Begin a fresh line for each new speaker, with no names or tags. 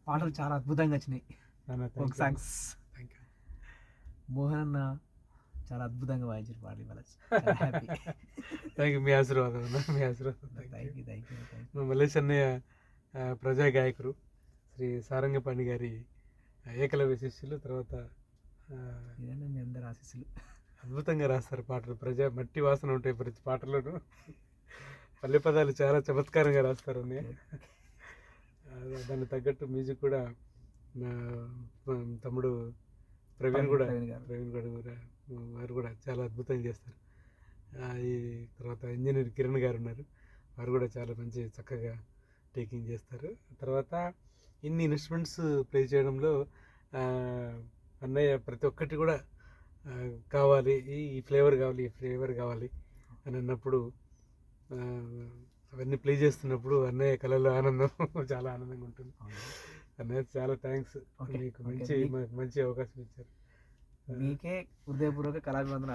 పాటలు చాలా అద్భుతంగా వచ్చినాయి. ఒక సాంగ్స్ మోహన్ అన్న చాలా అద్భుతంగా వాయించారు పాటలు ఇవాళ. హ్యాపీ.
Thank you. మీ ఆశీర్వాదం అన్న, మీ ఆశీర్వాదం.
Thank you.
మా మల్లేష్ అన్నయ్య ప్రజా గాయకుడు, శ్రీ సారంగపాణి గారి ఏకలవ్య శిష్యులు. తర్వాత
ఇదన్నా మీ అందరి ఆశీస్సులు.
అద్భుతంగా రాస్తారు పాటలు. మట్టి వాసన ఉంటాయి ప్రతి పాటలోనూ. పల్లె పదాలు చాలా చమత్కారంగా రాస్తారు అన్నయ్య. దానికి తగ్గట్టు మ్యూజిక్ కూడా మా తమ్ముడు ప్రవీణ్ కూడా వారు కూడా చాలా అద్భుతంగా చేస్తారు. ఈ తర్వాత ఇంజనీర్ కిరణ్ గారు ఉన్నారు, వారు కూడా చాలా మంచి చక్కగా టేకింగ్ చేస్తారు. తర్వాత ఇన్ని ఇన్స్ట్రుమెంట్స్ ప్లే చేయడంలో అన్నయ్య ప్రతి ఒక్కటి కూడా కావాలి, ఈ ఫ్లేవర్ కావాలి, ఈ ఫ్లేవర్ కావాలి అని అన్నప్పుడు అవన్నీ ప్లే చేస్తున్నప్పుడు అన్నయ్య కళలో ఆనందం చాలా ఆనందంగా ఉంటుంది. అన్నయ్య చాలా థ్యాంక్స్, మీకు మంచి అవకాశం ఇచ్చారు.
మీకే హృదయపూర్వక కళాభివందన.